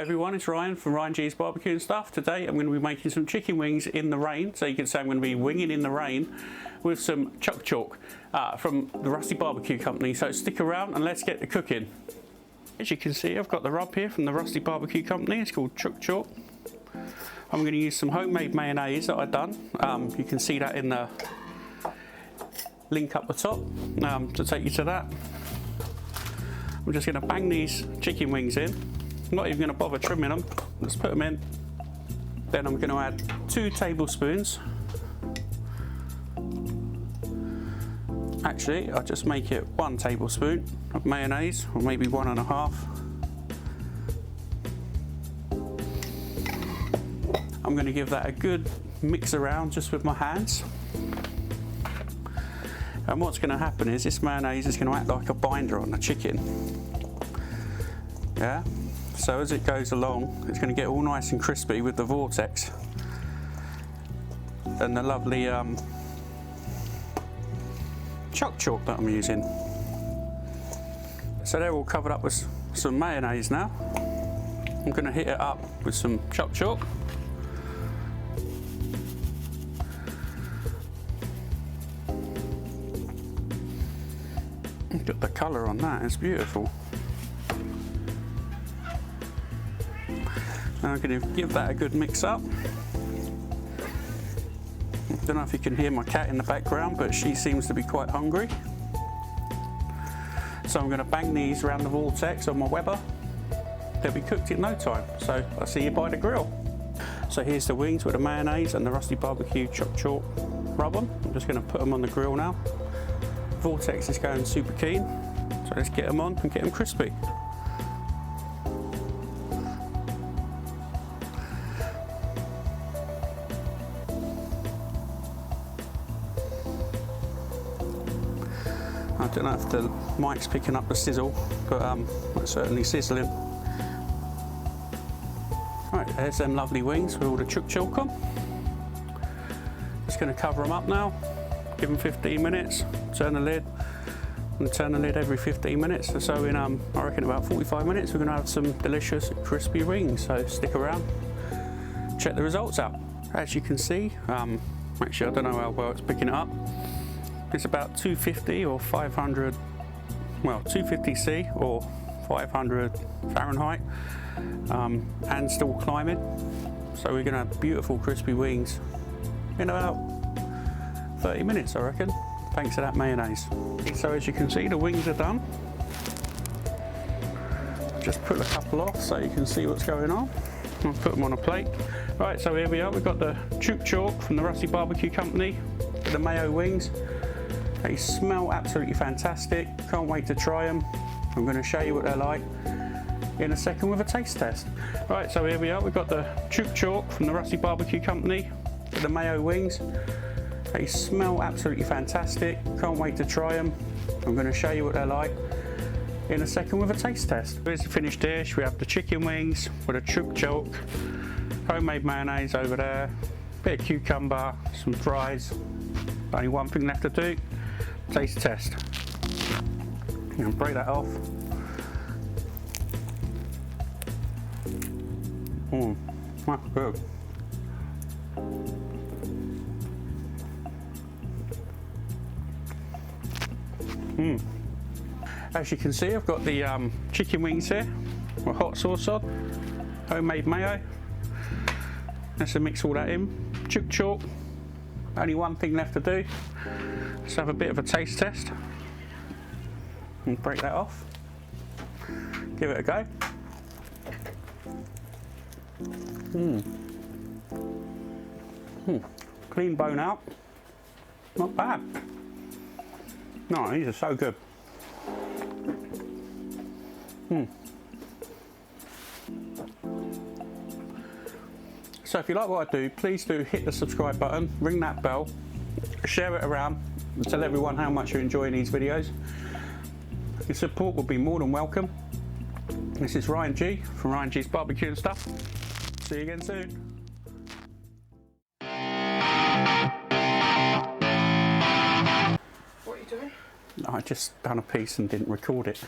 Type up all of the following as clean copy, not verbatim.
everyone, it's Ryan from Ryan G's Barbecue and Stuff. Today I'm going to be making some chicken wings in the rain, so you can say I'm going to be winging in the rain with some Chook Chalk from the Rusty Barbecue Company. So stick around and let's get to cooking. As you can see, I've got the rub here from the Rusty Barbecue Company. It's called Chook Chalk. I'm going to use some homemade mayonnaise that I've done. You can see that in the link up the top to take you to that. I'm just going to bang these chicken wings in. I'm not even going to bother trimming them, just put them in. Then I'm going to add 2 tablespoons. Actually, I'll just make it 1 tablespoon of mayonnaise, or maybe 1.5. I'm going to give that a good mix around just with my hands. And what's going to happen is this mayonnaise is going to act like a binder on the chicken. Yeah? So as it goes along, it's going to get all nice and crispy with the vortex and the lovely Chook Chalk that I'm using. So they're all covered up with some mayonnaise now. I'm going to hit it up with some Chook Chalk. Look at the colour on that, it's beautiful. Now I'm going to give that a good mix up. I don't know if you can hear my cat in the background, but she seems to be quite hungry. So I'm going to bang these around the vortex on my Weber. They'll be cooked in no time, so I'll see you by the grill. So here's the wings with the mayonnaise and the Rusty Barbecue Chook Chalk rub on. I'm just going to put them on the grill now. Vortex is going super keen, so let's get them on and get them crispy. I don't know if the mic's picking up the sizzle, but it's certainly sizzling. Right, there's them lovely wings with all the Chook Chalk on. Just going to cover them up now, give them 15 minutes, turn the lid, and turn the lid every 15 minutes. So in I reckon about 45 minutes we're going to have some delicious crispy wings, so stick around, check the results out. As you can see, actually I don't know how well it's picking it up. It's about 250 or 500, well 250C or 500 Fahrenheit, and still climbing. So we're going to have beautiful crispy wings in about 30 minutes I reckon, thanks to that mayonnaise. So as you can see, the wings are done. Just pull a couple off so you can see what's going on. I'll put them on a plate. Right, so here we are, we've got the Chook Chalk from the Rusty Barbecue Company with the mayo wings. They smell absolutely fantastic, can't wait to try them. I'm going to show you what they're like in a second with a taste test. Right, so here we are, we've got the Chook Chalk from the Rusty Barbecue Company with the mayo wings. They smell absolutely fantastic, can't wait to try them. I'm going to show you what they're like in a second with a taste test. Here's the finished dish. We have the chicken wings with a Chook Chalk, homemade mayonnaise over there, bit of cucumber, some fries. Only one thing left to do, taste test. I'm going to break that off. That's good. As you can see, I've got the chicken wings here with hot sauce on, homemade mayo. Let's mix all that in. Chook Chalk. Only one thing left to do. Let's have a bit of a taste test and break that off. Give it a go. Clean bone out. Not bad. No, these are so good. So if you like what I do, please do hit the subscribe button, ring that bell, share it around, and tell everyone how much you're enjoying these videos. Your support will be more than welcome. This is Ryan G from Ryan G's Barbecue and Stuff. See you again soon. What are you doing? I just done a piece and didn't record it.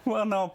What a knob.